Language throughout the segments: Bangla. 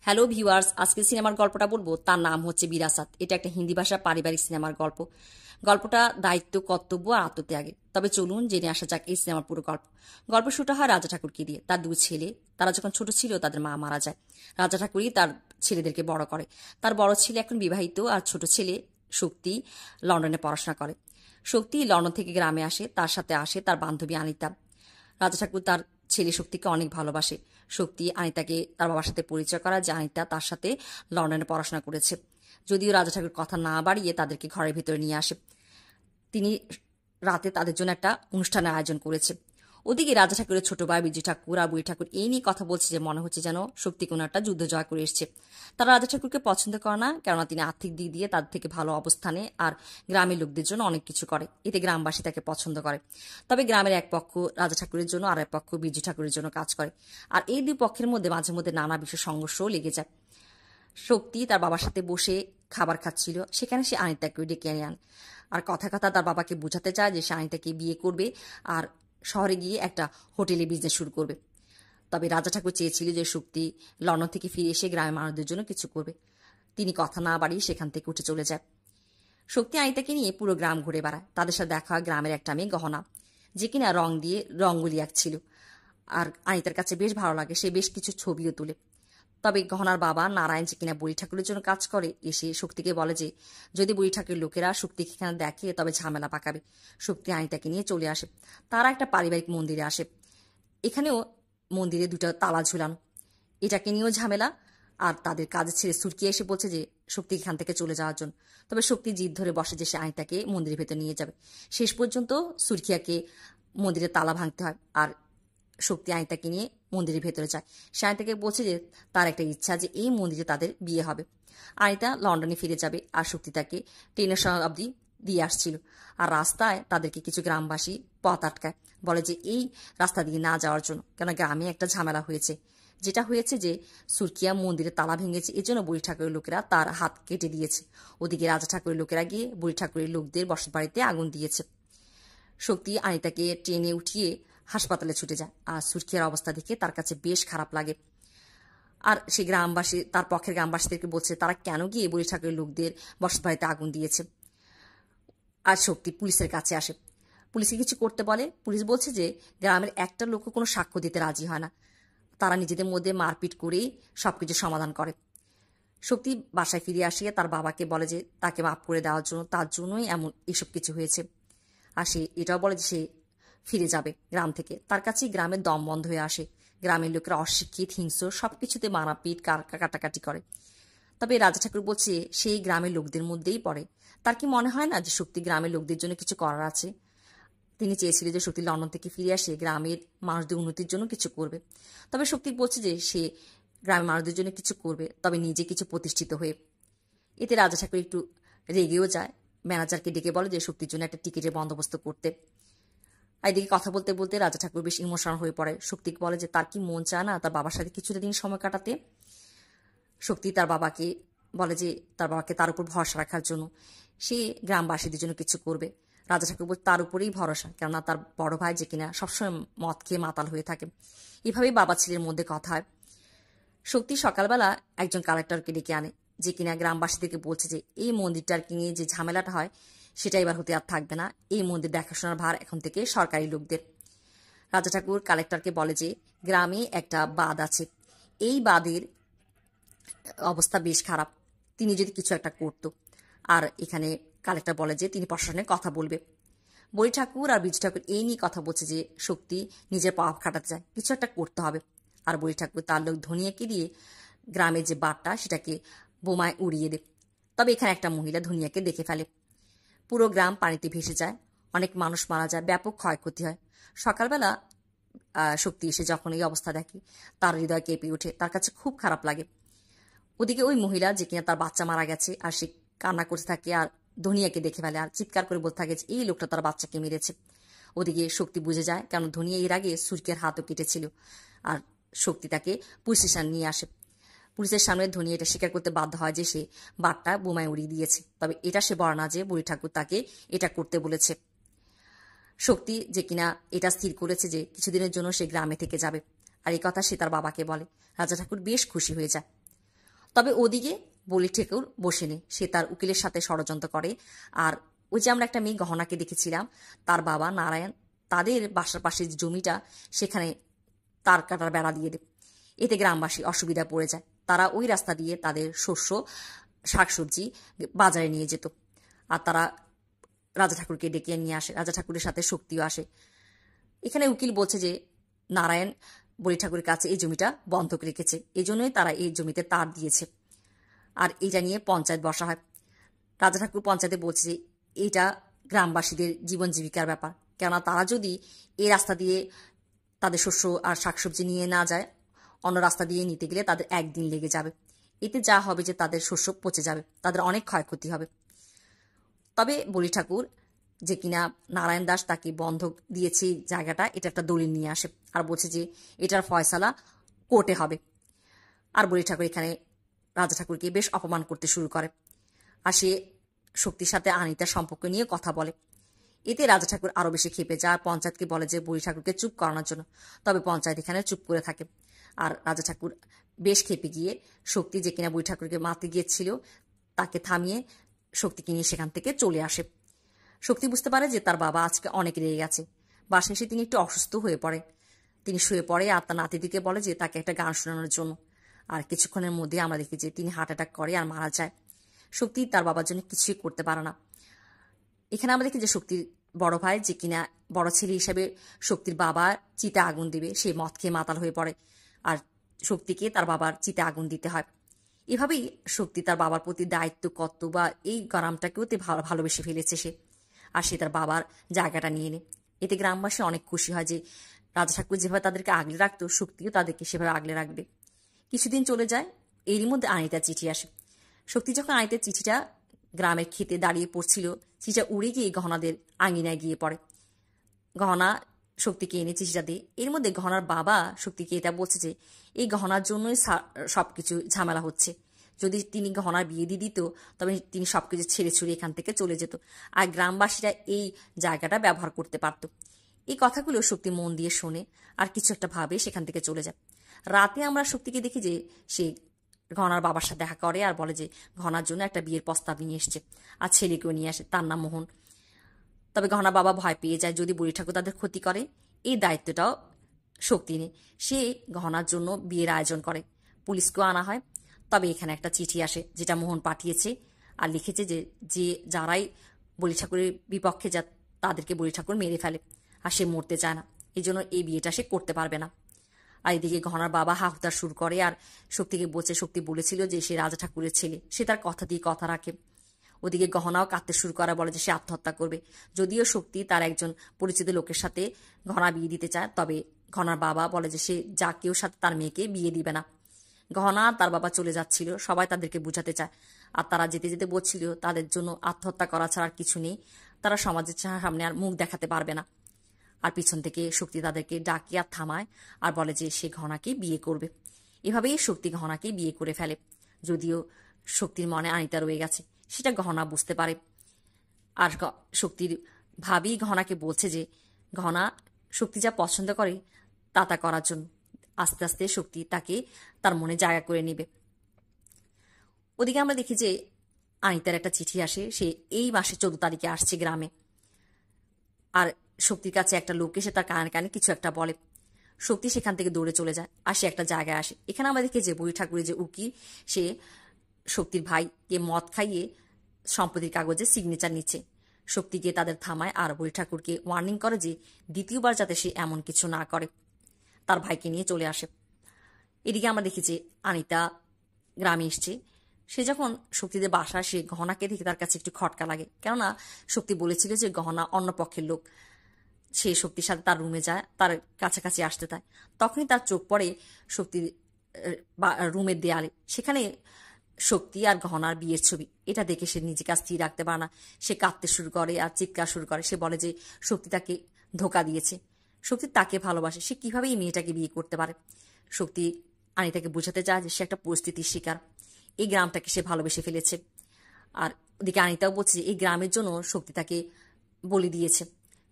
হ্যালো ভিউয়ার্স, আজকে সিনেমার গল্পটা বলবো। তার নাম হচ্ছে বিরাসাত। এটা একটা হিন্দি ভাষার পারিবারিক সিনেমার গল্প। গল্পটা দায়িত্ব, কর্তব্য আর আত্মত্যাগে। তবে চলুন জেনে আসা যাক এই সিনেমার পুরো গল্প। গল্প শুরু হয় রাজা ঠাকুরকে দিয়ে। তার দুই ছেলে, তারা যখন ছোট ছিল তাদের মা মারা যায়। রাজা ঠাকুরই তার ছেলেদেরকে বড় করে। তার বড় ছেলে এখন বিবাহিত আর ছোট ছেলে শক্তি লন্ডনে পড়াশোনা করে। শক্তি লন্ডন থেকে গ্রামে আসে, তার সাথে আসে তার বান্ধবী আনিতা। রাজা ঠাকুর তার ছেলে শক্তিকে অনেক ভালোবাসে। শক্তি আনিতাকে তার বাবার সাথে পরিচয় করা যে আনিতা তার সাথে লন্ডনে পড়াশোনা করেছে। যদিও রাজা ঠাকুর কথা না বাড়িয়ে তাদেরকে ঘরের ভিতরে নিয়ে আসে। তিনি রাতে তাদের জন্য একটা অনুষ্ঠানের আয়োজন করেছে। ওদিকে রাজা ঠাকুরের ছোট ভাই বিজু ঠাকুর আর বুড়ি ঠাকুর এই নিয়ে কথা বলছে যে মনে হচ্ছে যেন শক্তি কোনো একটা যুদ্ধ জয় করে এসছে। তারা রাজা ঠাকুরকে পছন্দ করে না, কেননা তিনি আর্থিক দিক দিয়ে তাদের থেকে ভালো অবস্থানে আর গ্রামের লোকদের জন্য অনেক কিছু করে। এতে গ্রামবাসী তাকে পছন্দ করে। তবে গ্রামের এক পক্ষ রাজা ঠাকুরের জন্য আর এক পক্ষ বিজু ঠাকুরের জন্য কাজ করে। আর এই দুই পক্ষের মধ্যে মাঝে মধ্যে নানা বিষয় সংঘর্ষও লেগে যায়। শক্তি তার বাবার সাথে বসে খাবার খাচ্ছিল, সেখানে সে আনিতাকে ডেকে এনে আনে। আর কথা কথা তার বাবাকে বোঝাতে চায় যে সে আনিতাকে বিয়ে করবে আর শহরে গিয়ে একটা হোটেলে বিজনেস শুরু করবে। তবে রাজা ঠাকুর চেয়েছিল যে শক্তি লন্ডন থেকে ফিরে এসে গ্রামের মানুষদের জন্য কিছু করবে। তিনি কথা না বাড়িয়ে সেখান থেকে উঠে চলে যায়। শক্তি আনিতাকে নিয়ে পুরো গ্রাম ঘুরে বেড়ায়। তাদের সাথে দেখা হয় গ্রামের একটা মেয়ে গহনা, যে কিনা রং দিয়ে রঙ্গোলি আঁকছিল। আর আনিতার কাছে বেশ ভালো লাগে, সে বেশ কিছু ছবিও তুলে। তবে গহনার বাবা নারায়ণ, যে কিনা বুড়ি ঠাকুরের জন্য কাজ করে, এসে শক্তিকে বলে যে যদি বুড়ি ঠাকুরের লোকেরা শক্তিকে এখানে দেখে তবে ঝামেলা পাকাবে। শক্তি আনিতাকে নিয়ে চলে আসে। তারা একটা পারিবারিক মন্দিরে আসে। এখানেও মন্দিরে দুটো তালা ঝুলানো, এটাকে নিয়েও ঝামেলা। আর তাদের কাজে ছেড়ে সুরকি এসে বলছে যে শক্তি এখান থেকে চলে যাওয়ার জন্য। তবে শক্তি জিদ ধরে বসে যে সে আনিতাকে মন্দিরের ভেতর নিয়ে যাবে। শেষ পর্যন্ত সুরকিয়াকে মন্দিরের তালা ভাঙতে হয় আর শক্তি আনিতাকে নিয়ে মন্দিরের ভেতরে যায়। সে আনিতাকে বলছে যে তার একটা ইচ্ছা যে এই মন্দিরে তাদের বিয়ে হবে। আনিতা লন্ডনে ফিরে যাবে আর শক্তি তাকে ট্রেনের অবধি দিয়ে আসছিল। আর রাস্তায় তাদেরকে কিছু গ্রামবাসী পথ আটকায়, বলে যে এই রাস্তা দিয়ে না যাওয়ার জন্য, কেন গ্রামে একটা ঝামেলা হয়েছে। যেটা হয়েছে যে সুরকিয়া মন্দিরে তালা ভেঙেছে, এজন্য বুড়ি ঠাকুরের লোকেরা তার হাত কেটে দিয়েছে। ওদিকে রাজা ঠাকুরের লোকেরা গিয়ে বুড়ি ঠাকুরের লোকদের বসত বাড়িতে আগুন দিয়েছে। শক্তি আনিতাকে ট্রেনে উঠিয়ে হাসপাতালে ছুটে যায় আর সুরকিয়ার অবস্থা দেখে তার কাছে বেশ খারাপ লাগে। আর সে গ্রামবাসী তার পক্ষের গ্রামবাসীদেরকে বলছে তারা কেন গিয়ে বুড়ি ঠাকুরের লোকদের বসত বাড়িতে আগুন দিয়েছে। আর শক্তি পুলিশের কাছে আসে, পুলিশকে কিছু করতে বলে। পুলিশ বলছে যে গ্রামের একটা লোকও কোনো সাক্ষ্য দিতে রাজি হয় না, তারা নিজেদের মধ্যে মারপিট করেই সবকিছু সমাধান করে। শক্তি বাসায় ফিরে আসিয়া তার বাবাকে বলে যে তাকে মাফ করে দেওয়ার জন্য, তার জন্যই এমন এসব কিছু হয়েছে। আর সে এটাও বলে যে সে ফিরে যাবে গ্রাম থেকে। তার কাছেই গ্রামের দম বন্ধ হয়ে আসে। গ্রামের লোকেরা অশিক্ষিত, হিংস্র, সবকিছুতে মারাপিট কাটাকাটি করে। তবে রাজা ঠাকুর বলছে সেই গ্রামের লোকদের মধ্যেই পড়ে। তার কি মনে হয় না যে শক্তি গ্রামের লোকদের জন্য কিছু করার আছে? তিনি চেয়েছিলেন যে শক্তি লন্ডন থেকে ফিরে আসে গ্রামের মানুষদের উন্নতির জন্য কিছু করবে। তবে শক্তি বলছে যে সে গ্রামের মানুষদের জন্য কিছু করবে, তবে নিজে কিছু প্রতিষ্ঠিত হয়ে। এতে রাজা ঠাকুর একটু রেগেও যায়। ম্যানেজারকে ডেকে বলে যে শক্তির জন্য একটা টিকিটের বন্দোবস্ত করতে। এদিকে কথা বলতে বলতে রাজা ঠাকুর বেশ ইমোশনাল হয়ে পড়ে। শক্তিকে বলে যে তার কি মন চায় না তার বাবার সাথে কিছুটা দিন সময় কাটাতে। শক্তি তার বাবাকে বলে যে তার বাবাকে তার উপর ভরসা রাখার জন্য, সে গ্রামবাসীদের জন্য কিছু করবে। রাজা ঠাকুর বলছে তার উপরেই ভরসা, কেননা তার বড় ভাই যে কিনা সবসময় মদ খেয়ে মাতাল হয়ে থাকে। এভাবেই বাবা ছেলের মধ্যে কথা হয়। শক্তি সকালবেলা একজন কালেক্টরকে ডেকে আনে, যে কিনা গ্রামবাসীদেরকে বলছে যে এই মন্দিরটার নিয়ে যে ঝামেলাটা হয় সেটা এবার হতে আর থাকবে না, এই মন্দির দেখাশোনার ভার এখন থেকে সরকারি লোকদের। রাজা ঠাকুর কালেক্টরকে বলে যে গ্রামে একটা বাঁধ আছে, এই বাঁধের অবস্থা বেশ খারাপ, তিনি যদি কিছু একটা করত। আর এখানে কালেক্টর বলে যে তিনি প্রশাসনে কথা বলবে। বড়ি ঠাকুর আর বিজু ঠাকুর এই নিয়ে কথা বলছে যে শক্তি নিজের পাওয়া খাটাতে চায়, কিছু একটা করতে হবে। আর বড়ি ঠাকুর তার লোক ধনিয়াকে দিয়ে গ্রামের যে বাঁধটা সেটাকে বোমায় উড়িয়ে দেয়। তবে এখানে একটা মহিলা ধনিয়াকে দেখে ফেলে। পুরো গ্রাম পানিতে ভেসে যায়, অনেক মানুষ মারা যায়, ব্যাপক ক্ষয়ক্ষতি হয়। সকালবেলা শক্তি এসে যখন এই অবস্থা দেখে তার হৃদয় কেঁপে ওঠে, তার কাছে খুব খারাপ লাগে। ওদিকে ওই মহিলা যে কিনা তার বাচ্চা মারা গেছে আর সে কান্না করতে থাকে আর ধনিয়াকে দেখে ফেলে আর চিৎকার করে বলতে থাকে যে এই লোকটা তার বাচ্চাকে মেরেছে। ওদিকে শক্তি বুঝে যায়, কারণ ধনিয়া এর আগে সুরকিয়ার হাতও কেটেছিল। আর শক্তি তাকে পুলিশ স্টেশন নিয়ে আসে। পুলিশের সামনে ধনিয়া এটা স্বীকার করতে বাধ্য হয় যে সে বাটটা বোমায় উড়িয়ে দিয়েছে। তবে এটা সে বলে না যে বুড়ি ঠাকুর তাকে এটা করতে বলেছে। শক্তি যে কিনা এটা স্থির করেছে যে কিছুদিনের জন্য সে গ্রামে থেকে যাবে, আর এই কথা সে তার বাবাকে বলে। রাজা ঠাকুর বেশ খুশি হয়ে যায়। তবে ওদিকে বলি ঠাকুর বসে নেই, সে তার উকিলের সাথে ষড়যন্ত্র করে। আর ওই যে আমরা একটা মেয়ে গহনাকে দেখেছিলাম, তার বাবা নারায়ণ তাদের বাসার পাশে যে জমিটা, সেখানে তার কাটার বেড়া দিয়ে দেয়। এতে গ্রামবাসী অসুবিধা পড়ে যায়। তারা ওই রাস্তা দিয়ে তাদের শস্য শাকসবজি বাজারে নিয়ে যেত। আর তারা রাজা ঠাকুরকে ডেকে নিয়ে আসে, রাজা ঠাকুরের সাথে শক্তিও আসে। এখানে উকিল বলছে যে নারায়ণ বলি ঠাকুরের কাছে এই জমিটা বন্ধক রেখেছে, এই জন্যই তারা এই জমিতে তার দিয়েছে। আর এটা নিয়ে পঞ্চায়েত বসা হয়। রাজা ঠাকুর পঞ্চায়েতে বলছে যে এটা গ্রামবাসীদের জীবন জীবিকার ব্যাপার, কেননা তারা যদি এই রাস্তা দিয়ে তাদের শস্য আর শাকসবজি নিয়ে না যায়, অন্য রাস্তা দিয়ে নিতে গেলে তাদের একদিন লেগে যাবে। এতে যা হবে যে তাদের শস্য পচে যাবে, তাদের অনেক ক্ষয়ক্ষতি হবে। তবে বলি ঠাকুর যে কিনা নারায়ণ দাস তাকে বন্ধক দিয়েছে জায়গাটা, এটা একটা দলিল নিয়ে আসে আর বলছে যে এটার ফয়সালা কোর্টে হবে। আর বলি ঠাকুর এখানে রাজা ঠাকুরকে বেশ অপমান করতে শুরু করে। আর সে শক্তির সাথে আনিতার সম্পর্ক নিয়ে কথা বলে। এতে রাজা ঠাকুর আরো বেশি ক্ষেপে যায়, আর পঞ্চায়েতকে বলে যে বলি ঠাকুরকে চুপ করানোর জন্য। তবে পঞ্চায়েত এখানে চুপ করে থাকে। আর রাজা ঠাকুর বেশ ক্ষেপে গিয়ে শক্তি যে কিনা বলি ঠাকুরকে মারতে গিয়েছিল তাকে থামিয়ে শক্তিকে নিয়ে সেখান থেকে চলে আসে। শক্তি বুঝতে পারে যে তার বাবা আজকে অনেক রেগে গেছে। বাসায় এসে তিনি একটু অসুস্থ হয়ে পড়ে। তিনি শুয়ে পড়ে আর তার নাতিদিকে বলে যে তাকে একটা গান শোনানোর জন্য। আর কিছুক্ষণের মধ্যে আমরা দেখি যে তিনি হার্ট অ্যাটাক করে আর মারা যায়। শক্তি তার বাবার জন্য কিছুই করতে পারে না। এখানে আমরা দেখি যে শক্তির বড় ভাই যে কিনা বড় ছেলে হিসেবে শক্তির বাবা চিতে আগুন দিবে, সে মদ খেয়ে মাতাল হয়ে পড়ে আর শক্তিকে তার বাবার চিতে আগুন দিতে হয়। এভাবেই শক্তি তার বাবার প্রতি দায়িত্ব কর্তব্য বা এই গ্রামটাকেও ভালোবেসে ফেলেছে সে। আর সে তার বাবার জায়গাটা নিয়ে নেয়। এতে গ্রামবাসী অনেক খুশি হয় যে রাজা ঠাকুর যেভাবে তাদেরকে আগলে রাখতো, শক্তিও তাদেরকে সেভাবে আগলে রাখবে। কিছুদিন চলে যায়, এরই মধ্যে আনিতার চিঠি আসে। শক্তি যখন আনিতার চিঠিটা গ্রামের খেতে দাঁড়িয়ে পড়ছিল, চিঠিটা উড়ে গিয়ে গহনাদের আঙিনায় গিয়ে পড়ে। গহনা শক্তিকে এনে চিঠিটা দিয়ে, এর মধ্যে গহনার বাবা শক্তিকে এটা বলছে যে এই গহনার জন্যই সবকিছু ঝামেলা হচ্ছে। যদি তিনি গহনার বিয়ে দিয়ে দিত তবে তিনি সবকিছু ছেড়ে ছুড়ে এখান থেকে চলে যেত, আর গ্রামবাসীরা এই জায়গাটা ব্যবহার করতে পারত। এই কথাগুলো শক্তি মন দিয়ে শোনে আর কিছু একটা ভাবে সেখান থেকে চলে যায়। রাতে আমরা শক্তিকে দেখি যে সে ঘনার বাবার সাথে দেখা করে আর বলে যে ঘনার জন্য একটা বিয়ের প্রস্তাব নিয়ে এসছে আর ছেলেকেও নিয়ে আসে, তার নাম মোহন। তবে গহনা বাবা ভয় পেয়ে যায় যদি বুড়ি ঠাকুর তাদের ক্ষতি করে। এই দায়িত্বটাও শক্তি নেই। সে গহনার জন্য বিয়ের আয়োজন করে, পুলিশকেও আনা হয়। তবে এখানে একটা চিঠি আসে যেটা মোহন পাঠিয়েছে আর লিখেছে যে যে যারাই বলি ঠাকুরের বিপক্ষে যা তাদেরকে বলি ঠাকুর মেরে ফেলে, আর সে মরতে চায় না, এই জন্য এই বিয়েটা সে করতে পারবে না। আর এদিকে গহনার বাবা হাহুতার শুরু করে আর শক্তিকে বলছে, শক্তি বলেছিল যে সে রাজা ঠাকুরের ছেলে, সে তার কথা দিয়ে কথা রাখে। ওদিকে গহনাও কাঁদতে শুরু করা, বলে যে সে আত্মহত্যা করবে। যদিও শক্তি তার একজন পরিচিত লোকের সাথে ঘনা বিয়ে দিতে চায়, তবে ঘনার বাবা বলে যে সে যা কেউ সাথে তার মেয়েকে বিয়ে দিবে না। গহনা তার বাবা চলে যাচ্ছিল, সবাই তাদেরকে বুঝাতে চায় আর তারা যেতে যেতে বলছিল তাদের জন্য আত্মহত্যা করা ছাড়া আর কিছু নেই, তারা সমাজের সামনে আর মুখ দেখাতে পারবে না। আর পিছন থেকে শক্তি তাদেরকে ডাকে আর থামায় আর বলে যে সে ঘনাকে বিয়ে করবে। এভাবেই শক্তি ঘনাকে বিয়ে করে ফেলে। যদিও শক্তির মনে আনিতা রয়ে গেছে, সেটা গহনা বুঝতে পারে। আর শক্তির ভাবি ঘনাকে বলছে যে ঘনা শক্তি যা পছন্দ করে তা করার জন্য। আস্তে আস্তে শক্তি তাকে তার মনে জায়গা করে নেবে। ওদিকে আমরা দেখি যে আনিতার একটা চিঠি আসে, সে এই মাসের 14 তারিখে আসছে গ্রামে। আর শক্তির কাছে একটা লোক এসে তার কানে কানে কিছু একটা বলে। শক্তি সেখান থেকে দৌড়ে চলে যায় আর সে একটা জায়গায় আসে। এখানে আমরা দেখি যে বুড়ি ঠাকুরের যে উকিল, সে শক্তির ভাইকে মদ খাইয়ে সম্পত্তির কাগজে সিগনেচার নিচ্ছে। শক্তি গিয়ে তাদের থামায় আর বুড়ি ঠাকুরকে ওয়ার্নিং করে যে দ্বিতীয়বার যাতে সে এমন কিছু না করে। তার ভাইকে নিয়ে চলে আসে। এদিকে আমরা দেখি যে আনিতা গ্রামে এসছে। সে যখন শক্তিদের বাসা, সে গহনাকে দেখে তার কাছে একটু খটকা লাগে, কেননা শক্তি বলেছিল যে গহনা অন্য পক্ষের লোক। সে শক্তির সাথে তার রুমে যায়, তার কাছাকাছি আসতে চায়। তখনই তার চোখ পড়ে শক্তির রুমের দেয়ালে, সেখানে শক্তি আর গহনার বিয়ের ছবি। এটা দেখে সে নিজেকে স্থির রাখতে পারে না, সে কাঁদতে শুরু করে আর চিৎকার শুরু করে। সে বলে যে শক্তি তাকে ধোকা দিয়েছে, শক্তি তাকে ভালোবাসে, সে কিভাবে এই মেয়েটাকে বিয়ে করতে পারে। শক্তি আনিতাকে বোঝাতে চায় যে সে একটা পরিস্থিতির শিকার, এই গ্রামটাকে সে ভালোবেসে ফেলেছে। আর ওদিকে আনিতাও বলছে যে এই গ্রামের জন্য শক্তি তাকে বলি দিয়েছে।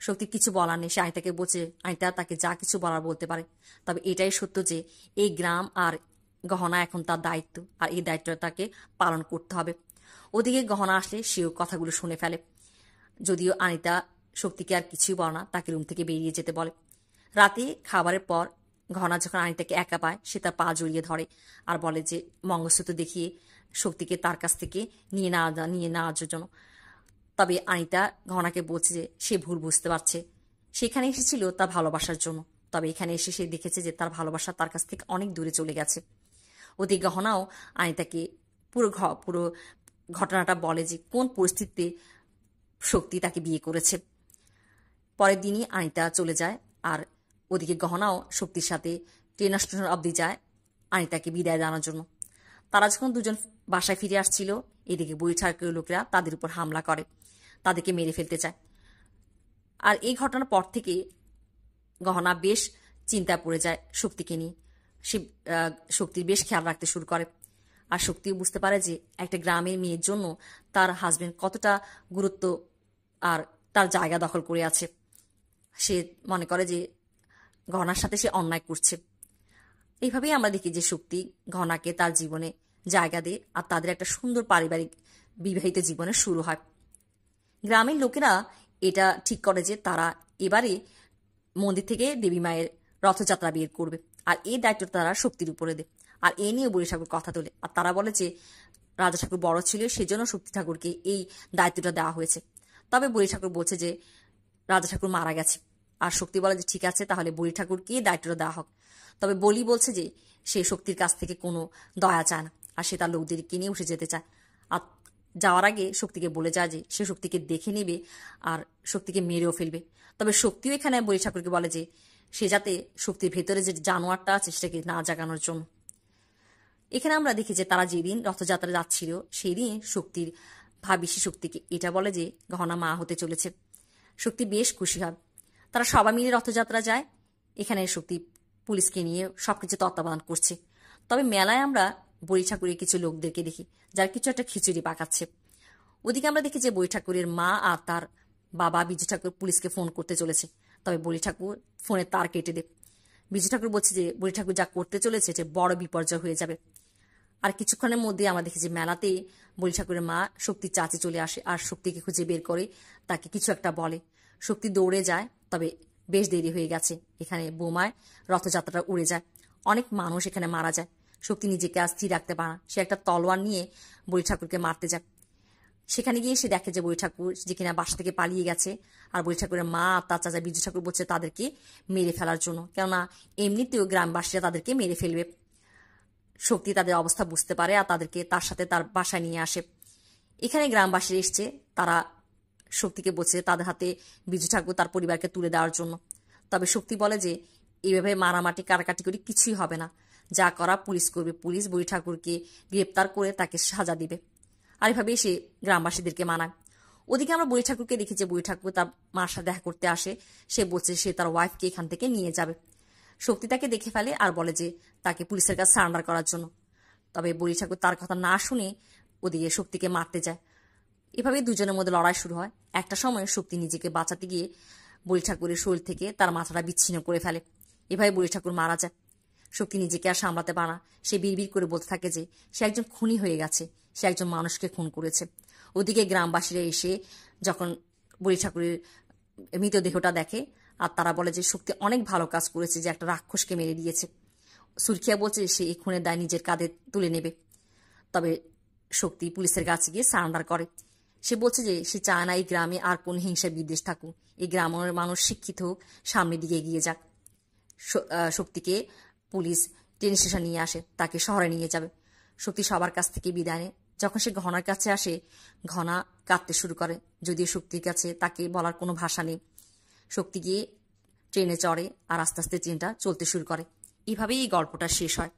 শক্তির কিছু বলার নেই, সে আনিতাকে বলছে আনিতা তাকে যা কিছু বলার বলতে পারে। তবে এটাই সত্য যে এই গ্রাম আর গহনা এখন তার দায়িত্ব, আর এই দায়িত্বটা তাকে পালন করতে হবে। ওদিকে গহনা আসলে সেও কথাগুলো শুনে ফেলে। যদিও আনিতা শক্তিকে আর কিছুই বলে না, তাকে রুম থেকে বেরিয়ে যেতে বলে। রাতে খাবারের পর গহনা যখন আনিতাকে একা পায়, সে তার পা জড়িয়ে ধরে আর বলে যে মঙ্গলসূত্র দেখিয়ে শক্তিকে তার কাছ থেকে নিয়ে নেওয়ার জন্য। তবে আনিতা গহনাকে বলছে যে সে ভুল বুঝতে পারছে, সেখানে এসেছিল তার ভালোবাসার জন্য, তবে এখানে এসে সে দেখেছে যে তার ভালোবাসা তার কাছ থেকে অনেক দূরে চলে গেছে। ওদিকে গহনাও আনিতাকে পুরো ঘটনাটা বলে যে কোন পরিস্থিতিতে শক্তি তাকে বিয়ে করেছে। পরের দিনই আনিতা চলে যায়, আর ওদিকে গহনাও শক্তির সাথে ট্রেন স্টেশন অবধি যায় আনিতাকে বিদায় জানার জন্য। তারা যখন দুজন বাসায় ফিরে আসছিল, এদিকে বৈঠাকের লোকেরা তাদের উপর হামলা করে, তাদেরকে মেরে ফেলতে চায়। আর এই ঘটনার পর থেকে গহনা বেশ চিন্তায় পড়ে যায় শক্তিকে নিয়ে। সে শক্তির বেশ খেয়াল রাখতে শুরু করে, আর শক্তিও বুঝতে পারে যে একটা গ্রামের মেয়ের জন্য তার হাজবেন্ড কতটা গুরুত্ব আর তার জায়গা দখল করে আছে। সে মনে করে যে গহনার সাথে সে অন্যায় করছে। এইভাবেই আমরা দেখি যে শক্তি গহনাকে তার জীবনে জায়গা দেয়, আর তাদের একটা সুন্দর পারিবারিক বিবাহিত জীবনের শুরু হয়। গ্রামের লোকেরা এটা ঠিক করে যে তারা এবারে মন্দির থেকে দেবী মায়ের রথযাত্রা বের করবে, আর এই দায়িত্বটা তারা শক্তির উপরে দেয়। আর এ নিয়ে বুড়ি ঠাকুর কথা তোলে, আর তারা বলে যে রাজা ঠাকুর বড় ছিল, সেজন্য শক্তি ঠাকুরকে এই দায়িত্বটা দেওয়া হয়েছে। তবে বুড়ি ঠাকুর বলছে যে রাজা ঠাকুর মারা গেছে, আর শক্তি বলে যে ঠিক আছে, তাহলে বুড়ি ঠাকুরকে দায়িত্বটা দেওয়া হোক। তবে বলি বলছে যে সে শক্তির কাছ থেকে কোনো দয়া চায় না, আর সে তার লোকদেরকে নিয়ে উঠে যেতে চায়। আর যাওয়ার আগে শক্তিকে বলে যায় যে সে শক্তিকে দেখে নেবে আর শক্তিকে মেরেও ফেলবে। তবে শক্তিও এখানে বুড়ি ঠাকুরকে বলে যে সে যাতে শক্তির ভেতরে যে জানোয়ারটা আছে সেটাকে না জাগানোর জন্য। এখানে আমরা দেখি যে তারা যেদিন রথযাত্রা যাচ্ছিল সেই দিন শক্তির ভাবি সে শক্তিকে এটা বলে যে গহনা মা হতে চলেছে। শক্তি বেশ খুশি হয়। তারা সবাই মিলে রথযাত্রা যায়। এখানে শক্তি পুলিশকে নিয়ে সবকিছু তত্ত্বাবধান করছে। তবে মেলায় আমরা বুড়ি ঠাকুরের কিছু লোকদেরকে দেখি যারা কিছু একটা খিচুড়ি পাকাচ্ছে। ওদিকে আমরা দেখি যে বুড়ি ঠাকুরের মা আর তার বাবা বিজু ঠাকুর পুলিশকে ফোন করতে চলেছে। তবে বুড়ি ঠাকুর ফোনের তার কেটে দেয়। বিজু ঠাকুর বলছে যে বুড়ি ঠাকুর যা করতে চলেছে যে বড় বিপর্যয় হয়ে যাবে। আর কিছুক্ষণের মধ্যে আমরা দেখি যে মেলাতে বুড়ি ঠাকুরের মা শক্তির চাচি চলে আসে, আর শক্তিকে খুঁজে বের করে তাকে কিছু একটা বলে। শক্তি দৌড়ে যায়, তবে বেশ দেরি হয়ে গেছে। এখানে বোমায় রথযাত্রাটা উড়ে যায়, অনেক মানুষ এখানে মারা যায়। শক্তি নিজেকে আর স্থির রাখতে পারে না, সে একটা তলোয়ার নিয়ে বুড়ি ঠাকুরকে মারতে যায়। সেখানে গিয়ে সে দেখে যে বুড়ি ঠাকুর যে কিনা বাসা থেকে পালিয়ে গেছে, আর বুড়ি ঠাকুরের মা আর তার চাচা বিজু ঠাকুর বলছে তাদেরকে মেরে ফেলার জন্য, কেননা এমনিতেও গ্রামবাসীরা তাদেরকে মেরে ফেলবে। শক্তি তাদের অবস্থা বুঝতে পারে আর তাদেরকে তার সাথে তার বাসায় নিয়ে আসে। এখানে গ্রামবাসীরা এসছে, তারা শক্তিকে বলছে তাদের হাতে বিজু ঠাকুর তার পরিবারকে তুলে দেওয়ার জন্য। তবে শক্তি বলে যে এইভাবে মারামাটি কাটাকাটি করে কিছুই হবে না, যা করা পুলিশ করবে। পুলিশ বুড়ি ঠাকুরকে গ্রেপ্তার করে তাকে সাজা দিবে। আর এভাবে সে গ্রামবাসীদেরকে মানায়। ওদিকে আমরা বুড়ি ঠাকুরকে দেখি যে বুড়ি ঠাকুর তার মার সাথে দেখা করতে আসে। সে বলছে সে তার ওয়াইফকে এখান থেকে নিয়ে যাবে। শক্তি তাকে দেখে ফেলে আর বলে যে তাকে পুলিশের কাছে সারেন্ডার করার জন্য। তবে বুড়ি ঠাকুর তার কথা না শুনে ওদিকে শক্তিকে মারতে যায়। এভাবে দুজনের মধ্যে লড়াই শুরু হয়। একটা সময় শক্তি নিজেকে বাঁচাতে গিয়ে বুড়ি ঠাকুরের শরীর থেকে তার মাথাটা বিচ্ছিন্ন করে ফেলে। এভাবে বুড়ি ঠাকুর মারা যায়। শক্তি নিজেকে আর সামলাতে পারে না, সে বিড়বিড় করে বলতে থাকে যে সে একজন খুনি হয়ে গেছে, সে একজন মানুষকে খুন করেছে। ওদিকে গ্রামবাসীরা এসে যখন বুড়ি ঠাকুরের মৃতদেহটা দেখে, আর তারা বলে যে শক্তি অনেক ভালো কাজ করেছে, যে একটা রাক্ষসকে মেরে দিয়েছে। সুরখিয়া বলছে সে এই খুনের দায় নিজের কাঁধে তুলে নেবে। তবে শক্তি পুলিশের কাছে গিয়ে সারেন্ডার করে। সে বলছে যে সে চায় না এই গ্রামে আর কোন হিংসা বিদ্বেষ থাকুক, এই গ্রামের মানুষ শিক্ষিত হোক, সামনের দিকে এগিয়ে যাক। শক্তিকে পুলিশ ট্রেন স্টেশন নিয়ে আসে, তাকে শহরে নিয়ে যাবে। শক্তি সবার কাছ থেকে বিদায় নেয়। যখন সে ঘনার কাছে আসে, ঘনা কাঁদতে শুরু করে, যদিও শক্তির কাছে তাকে বলার কোনো ভাষা নেই। শক্তি গিয়ে ট্রেনে চড়ে আর আস্তে আস্তে ট্রেনটা চলতে শুরু করে। এইভাবেই এই গল্পটা শেষ হয়।